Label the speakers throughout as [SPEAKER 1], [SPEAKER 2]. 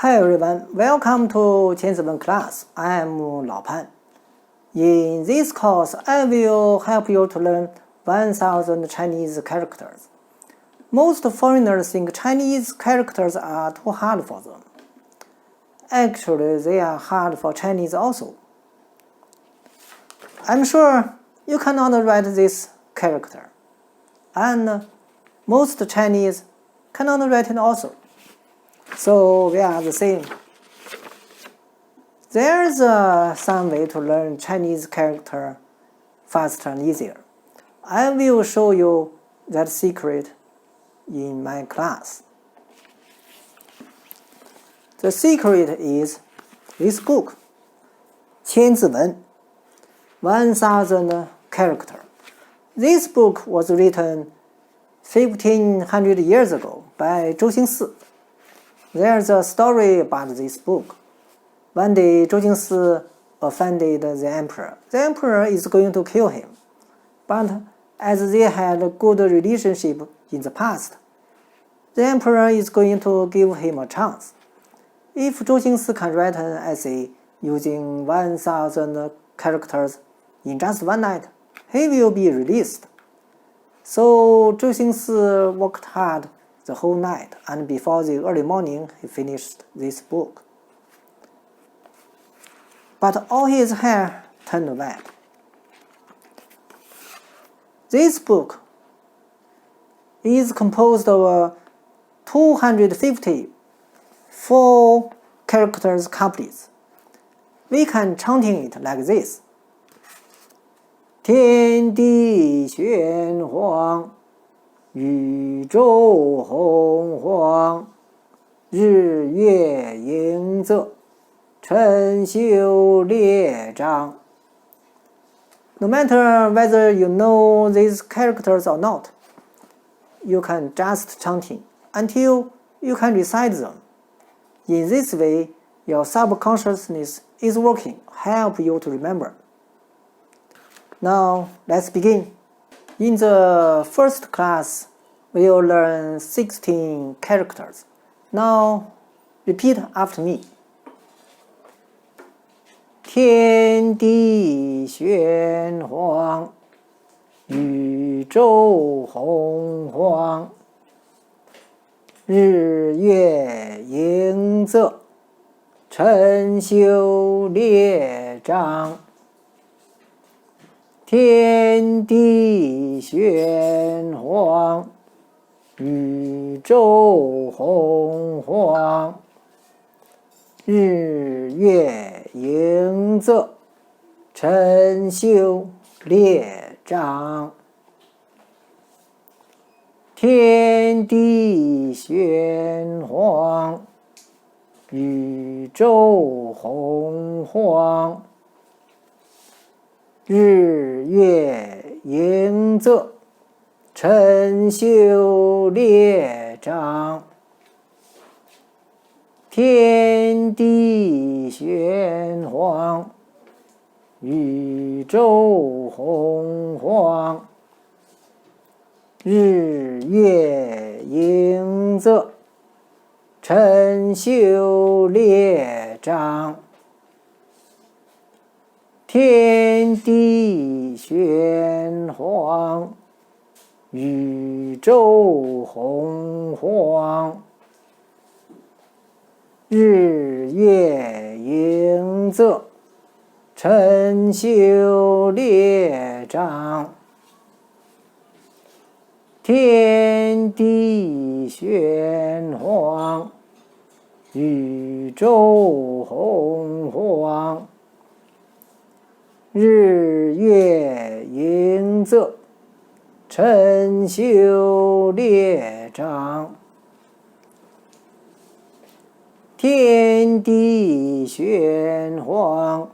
[SPEAKER 1] Hi everyone, welcome to 千字文 class. I am 老潘. In this course, I will help you to learn 1000 Chinese characters. Most foreigners think Chinese characters are too hard for them. Actually, they are hard for Chinese also. I'm sure you cannot write this character, and most Chinese cannot write it also. So we are the same. There's some way to learn Chinese character faster and easier. I will show you that secret in my class. The secret is this book, 千字文 1000 character. This book was written 1500 years ago by 周星四. There's a story about this book. One day, 周星四 offended the emperor. The emperor is going to kill him. But as they had a good relationship in the past, the emperor is going to give him a chance. If 周星四 can write an essay using 1000 characters in just one night, he will be released. So 周星四 worked hard the whole night, and before the early morning, he finished this book. But all his hair turned white. This book is composed of 250 4 characters couplets. We can chanting it like this. 天地玄黄，宇宙洪荒，日月盈昃，辰宿列張. No matter whether you know these characters or not, you can just chanting until you can recite them. In this way, your subconsciousness is working, help you to remember. Now, let's begin. In the first class, we will learn 16 characters. Now, repeat after me. 天地玄黄，宇宙洪荒，日月盈昃，辰宿列張. 天地玄黄，宇宙洪荒，日月盈昃，辰宿列張. 天地玄黄，宇宙洪荒，日月盈昃，辰宿列張. 天地玄黃，宇宙洪荒，日月盈昃，辰宿列張. 天地玄黃，宇宙洪荒，日月盈昃，辰宿列張. 天地玄黃，宇宙洪荒，日月盈昃，辰宿列張. 天地玄黃，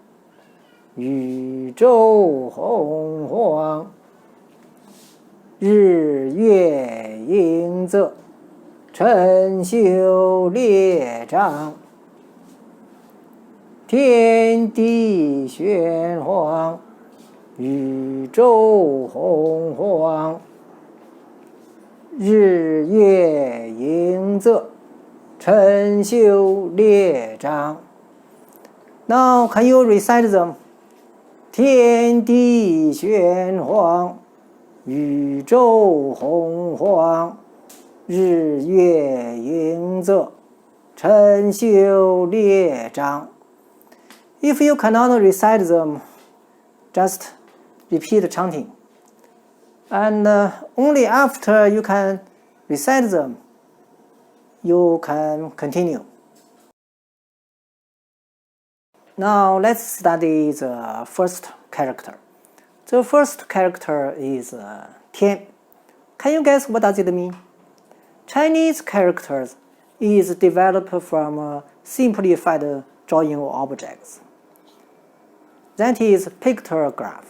[SPEAKER 1] 宇宙洪荒，日月盈昃，辰宿列張. 天地玄黃，宇宙洪荒，日月盈昃，辰宿列张。Now can you recite them? 天地玄黄，宇宙洪荒，日月盈昃，辰宿列张。If you cannot recite them, just repeat chanting. And only after you can recite them, you can continue. Now let's study the first character. The first character is 天. Can you guess what does it mean? Chinese characters is developed from simplified drawing of objects. That is pictograph.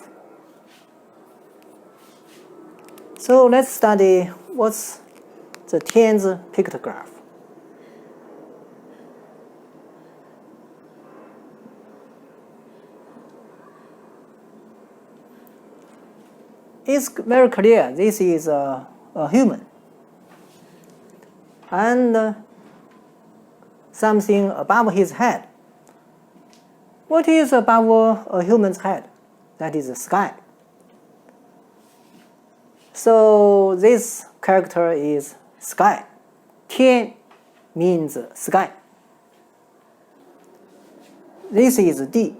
[SPEAKER 1] So let's study what's the 天's pictograph. It's very clear this is a human. And something above his head. What is above a human's head? That is the sky. So this character is sky. 天 means sky. This is 地.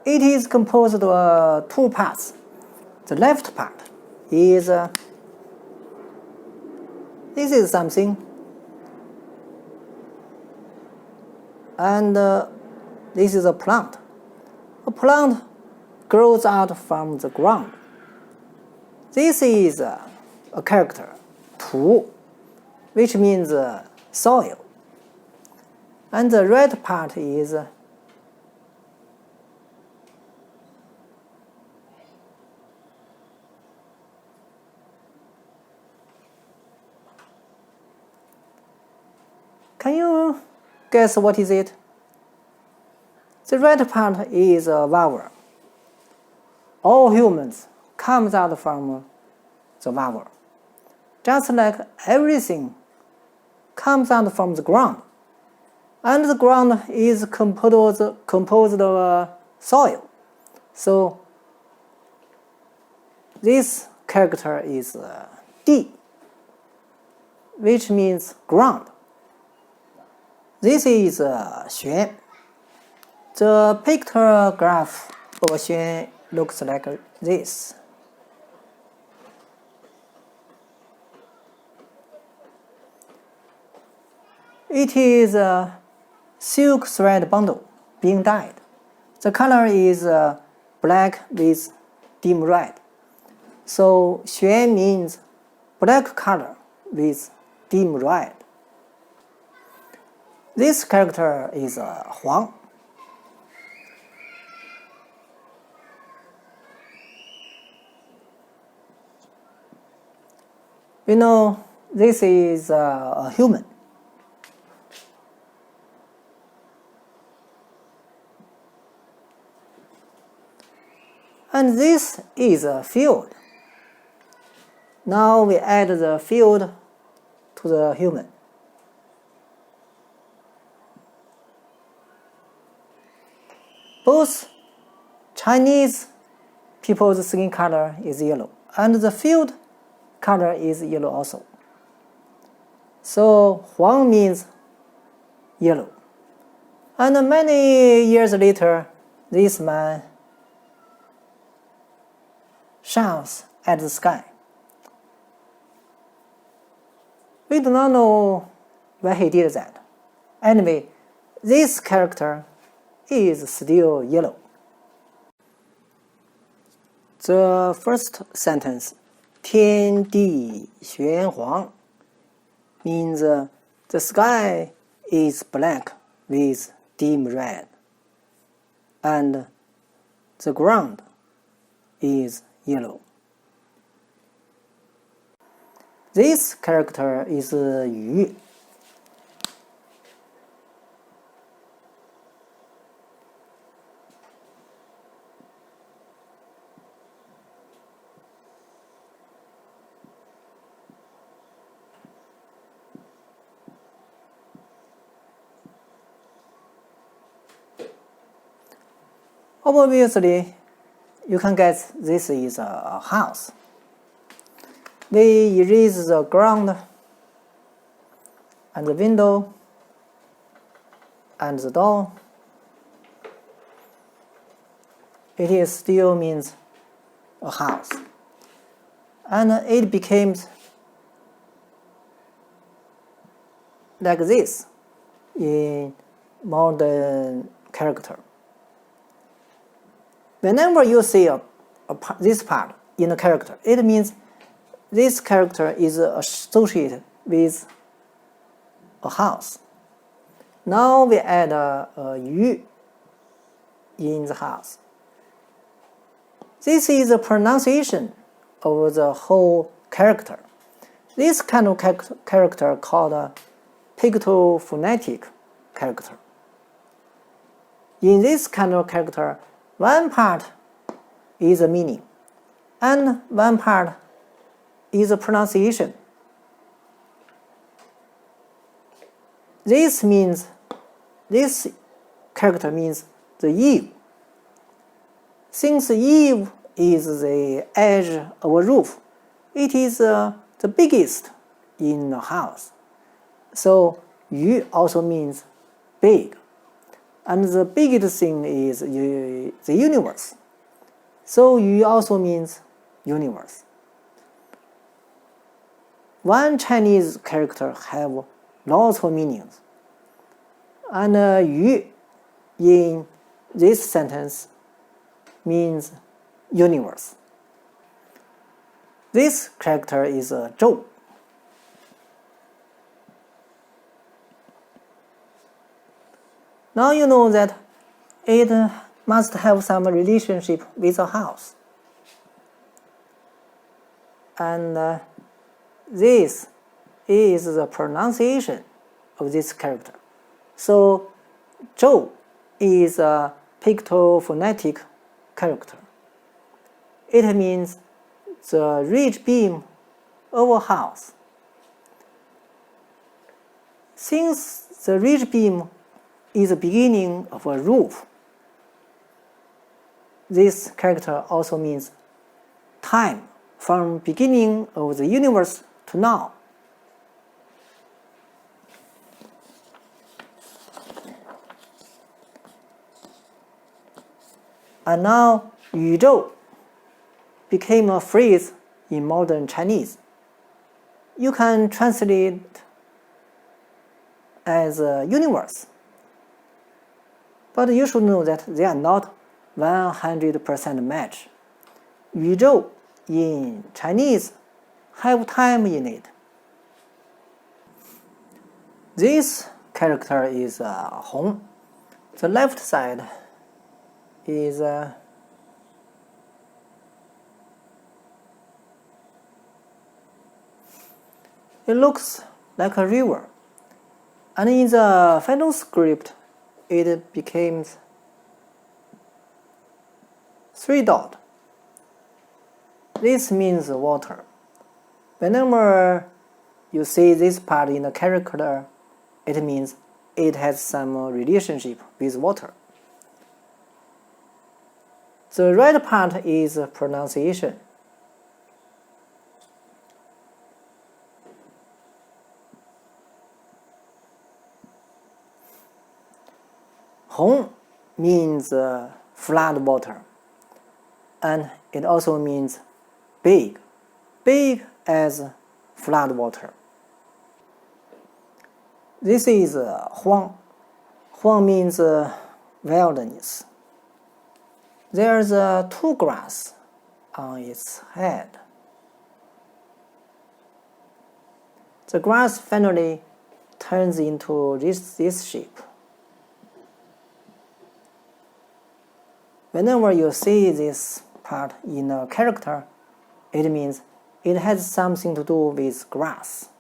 [SPEAKER 1] It is composed of two parts. The left part is this is something, and this is a plant. A plant grows out from the ground. This is a character, 土, which means soil. And the right part is Can you guess what is it? The right part is a vowel. All humans comes out from the vowel. Just like everything comes out from the ground. And the ground is composed of soil. So this character is 地, which means ground. This is 玄. The pictograph of 玄 looks like this. It is a silk thread bundle being dyed. The color is black with dim red. So 玄 means black color with dim red. This character is 黄. We know this is a human. And this is a field. Now we add the field to the human. Both Chinese people's skin color is yellow, and the field color is yellow also. So 黄 means yellow. And many years later, this man shouts at the sky. We do not know why he did that. Anyway, this character is still yellow. The first sentence, 天地玄黄, means the sky is black with dim red, and the ground is yellow. This character is 鱼. Obviously, you can guess this is a house. We erase the ground and the window and the door. It is still means a house. And it becomes like this in modern character. Whenever you see this part in a character, it means this character is associated with a house. Now we add a yu in the house. This is a pronunciation of the whole character. This kind of character called a pictophonetic character. In this kind of character, one part is a meaning, and one part is a pronunciation. This character means the eave. Since eave is the edge of a roof, it is the biggest in the house. So yu also means big. And the biggest thing is the universe. So yu also means universe. One Chinese character have lots of meanings. And yu in this sentence means universe. This character is zhou. Now you know that it must have some relationship with a house. And this is the pronunciation of this character. So zhou is a pictophonetic character. It means the ridge beam of a house. Since the ridge beam is the beginning of a roof, this character also means time from beginning of the universe to now. And now 宇宙 became a phrase in modern Chinese. You can translate it as a universe. But you should know that they are not 100% match. 宇宙 in Chinese have time in it. This character is Hong. The left side is it looks like a river, and in the final script it becomes 3 dots. This means water. Whenever you see this part in a character, it means it has some relationship with water. The right part is pronunciation. Hong means flood water, and it also means big, big as flood water. This is Huang. Huang means wilderness. There's 2 grass on its head. The grass finally turns into this shape. Whenever you see this part in a character, it means it has something to do with grass.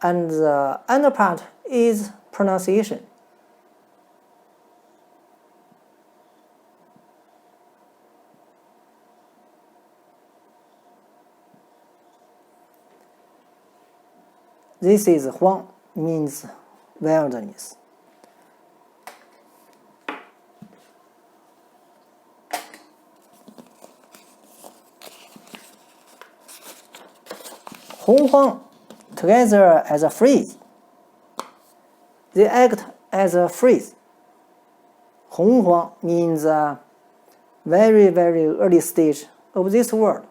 [SPEAKER 1] And the other part is pronunciation. This is Huang, means wilderness. 洪荒together as a phrase. They act as a phrase. 洪荒 means a very, very early stage of this world,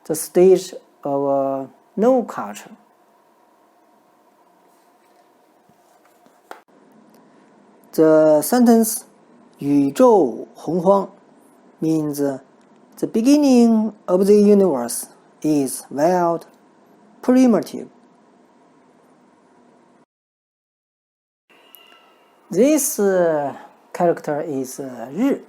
[SPEAKER 1] the stage of no culture. The sentence 宇宙洪荒 means the beginning of the universe is wild, primitive. This character is 日.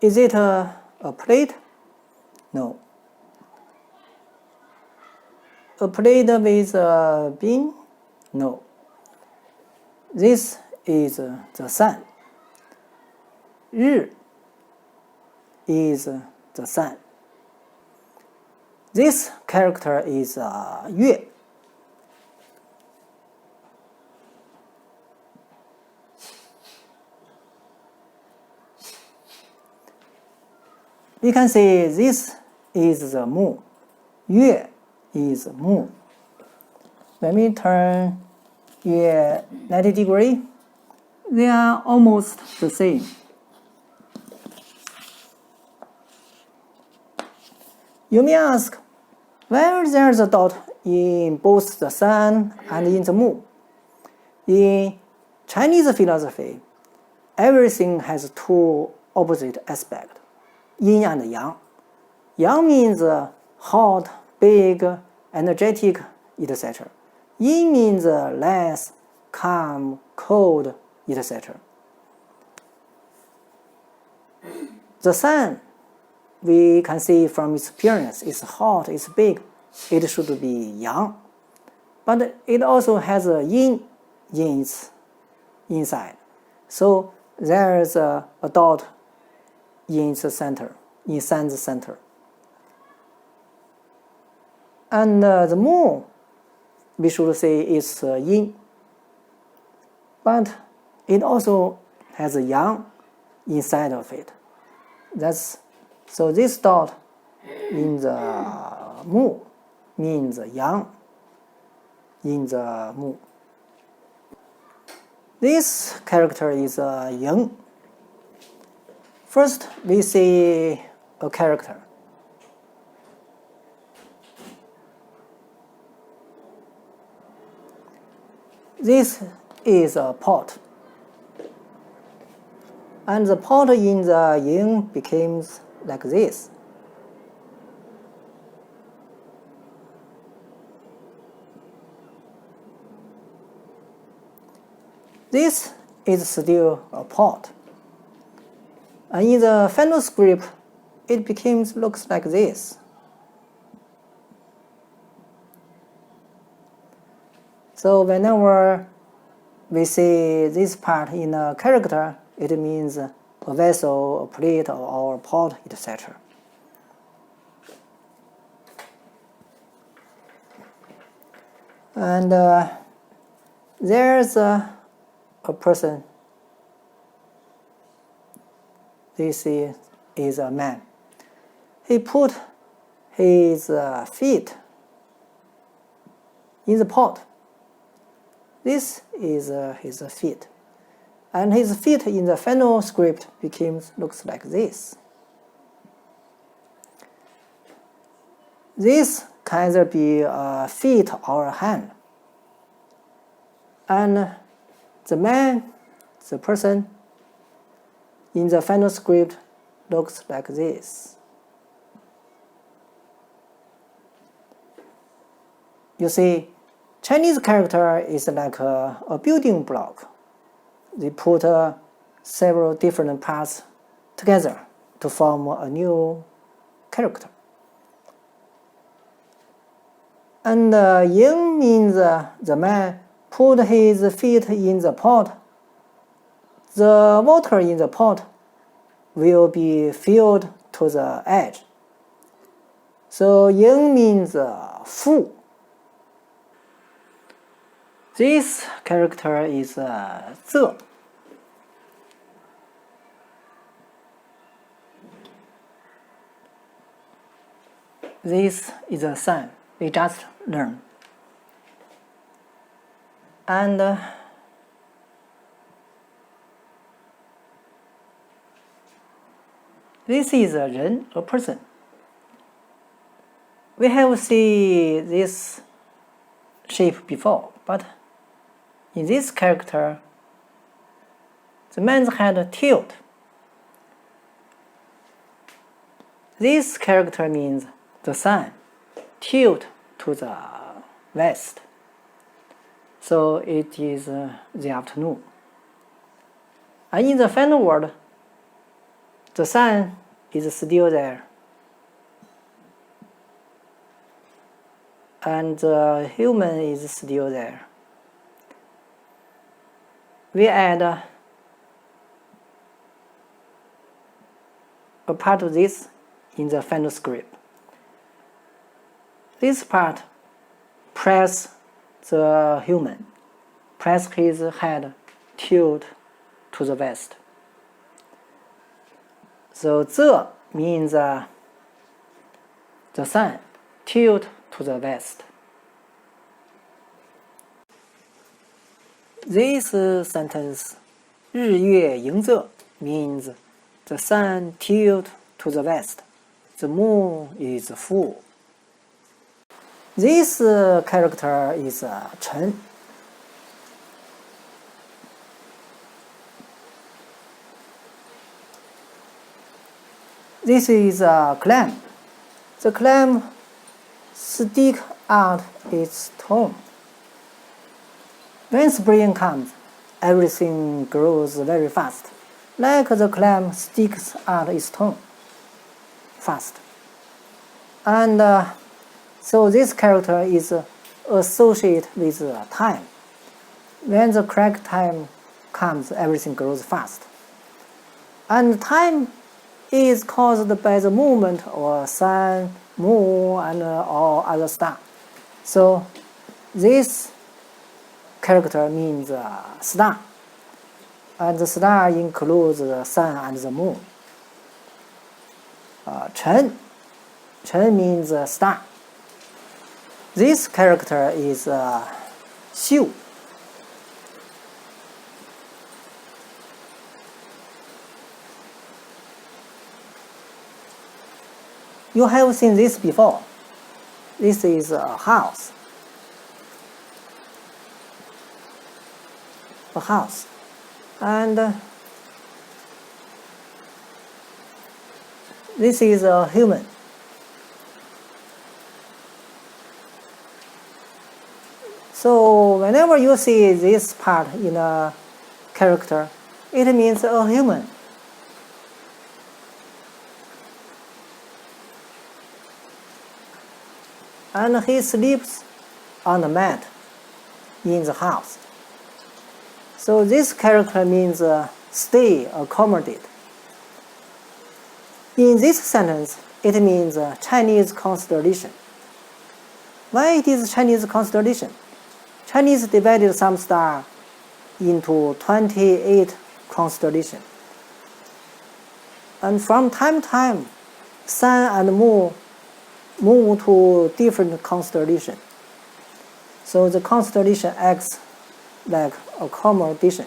[SPEAKER 1] Is it a plate? No. A plate with a beam? No. This is the sun. 日 is the sun. This character is 月. We can say this is the moon. 月 is moon. When we turn 月 90 degrees, they are almost the same. You may ask, why there is a dot in both the sun and in the moon? In Chinese philosophy, everything has two opposite aspects, yin and yang. Yang means hot, big, energetic, etc. Yin means less, calm, cold, etc. The sun, we can see from its appearance, it's hot, it's big, it should be yang. But it also has a yin in its inside. So there is a dot in the center, in sun's center. And the moon, we should say it's yin. But it also has a yang inside of it. So this dot in the moon means yang in the moon. This character is yang. First, we see a character. This is a pot. And the pot in the yin becomes like this. This is still a pot. And in the final script, it looks like this. So whenever we see this part in a character, it means a vessel, a plate, or a pot, etc. And there's a person. This is a man. He put his feet in the pot. This is his feet. And his feet in the final script looks like this. This can either be a feet or a hand. And the man, the person, in the final script looks like this. You see, Chinese character is like a building block. They put several different parts together to form a new character. And yin means the man put his feet in the pot. The water in the pot will be filled to the edge. So yin means full. This character is 仄. This is the sun. We just learned. And this is a 人, a person. We have seen this shape before, but in this character, the man's head tilt. This character means the sun tilt to the west. So it is the afternoon. And in the final word, the sun is still there. And the human is still there. We add a part of this in the final script. This part press the human, press his head tilt to the west. So 这 means the sun tilt to the west. This sentence 日月盈昃 means the sun tilt to the west. The moon is full. This character is 辰. This is a clam. The clam sticks out its tongue. When spring comes, everything grows very fast, like the clam sticks out its tongue fast. And so this character is associated with time. When the correct time comes, everything grows fast. And time is caused by the movement of sun, moon, and all other stars. So this character means star. And the star includes the sun and the moon. 辰 means star. This character is 宿. You have seen this before. This is a house. A house. And this is a human. So whenever you see this part in a character, it means a human. And he sleeps on the mat in the house. So this character means stay, accommodate. In this sentence, it means Chinese constellation. Why it is Chinese constellation? Chinese divided some star into 28 constellations. And from time to time, sun and moon move to different constellations. So the constellation acts like accommodation.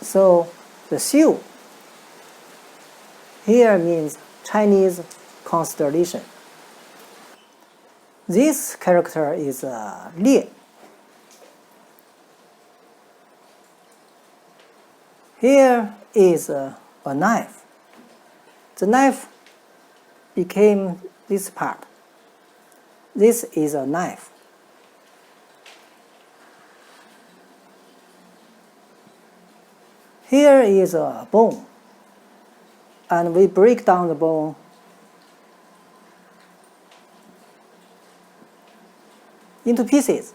[SPEAKER 1] So the Xiu here means Chinese constellation. This character is Lie. Here is a knife. The knife became this part. This is a knife. Here is a bone, and we break down the bone into pieces.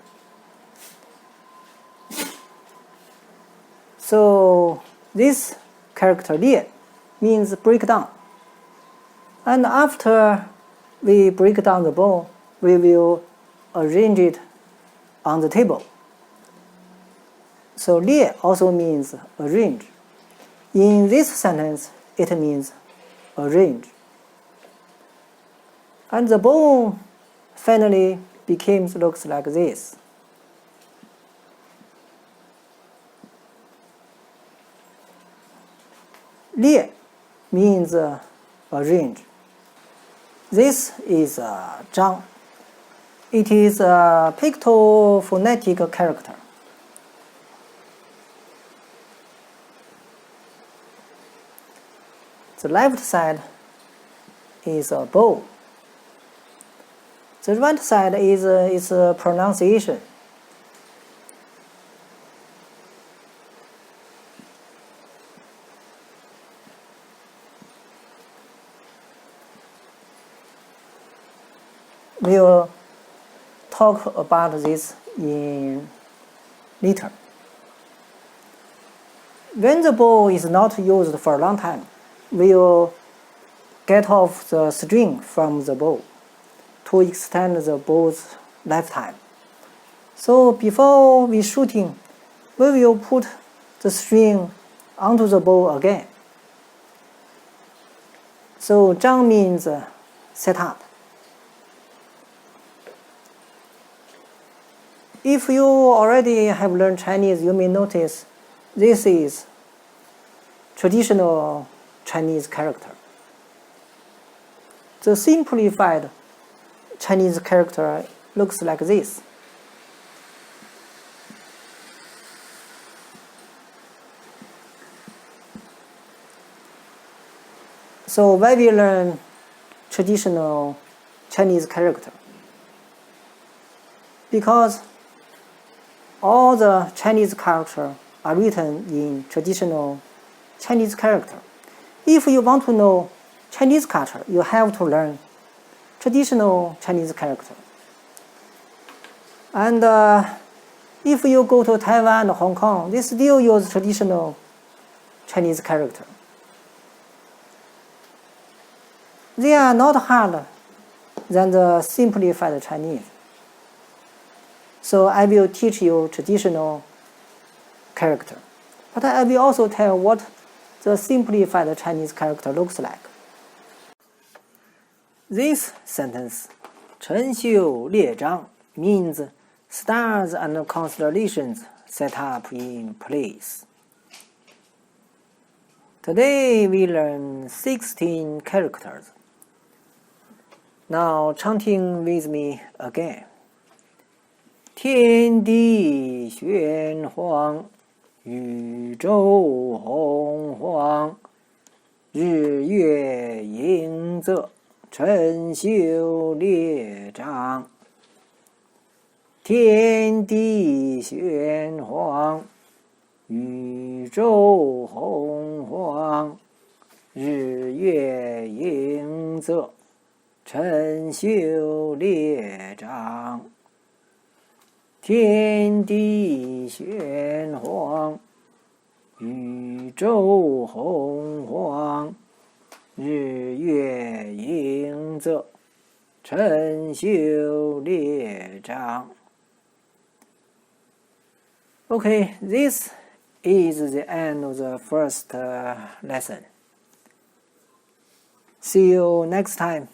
[SPEAKER 1] So this character Lie means break down. And after we break down the bone, we will arrange it on the table. So Lie also means arrange. In this sentence, it means arrange. And the bone finally looks like this. Lie means arrange. This is zhang. It is a pictophonetic character. The left side is a bow. The right side is its pronunciation. We'll talk about this in later. When the bow is not used for a long time, we'll get off the string from the bow to extend the bow's lifetime. So before we shooting, we will put the string onto the bow again. So zhang means set up. If you already have learned Chinese, you may notice this is traditional Chinese character. The simplified Chinese character looks like this. So why we learn traditional Chinese character? Because all the Chinese characters are written in traditional Chinese character. If you want to know Chinese culture, you have to learn traditional Chinese character. And if you go to Taiwan or Hong Kong, they still use traditional Chinese character. They are not harder than the simplified Chinese. So I will teach you traditional character. But I will also tell what the simplified Chinese character looks like. This sentence, 辰宿列張, means stars and constellations set up in place. Today we learn 16 characters. Now chanting with me again. 天地玄黄，宇宙洪荒，日月盈昃，辰宿列張。天地玄黄，宇宙洪荒，日月盈昃，辰宿列張。天地玄黄，宇宙洪荒，日月盈昃，辰宿列張。Okay, this is the end of the first lesson. See you next time.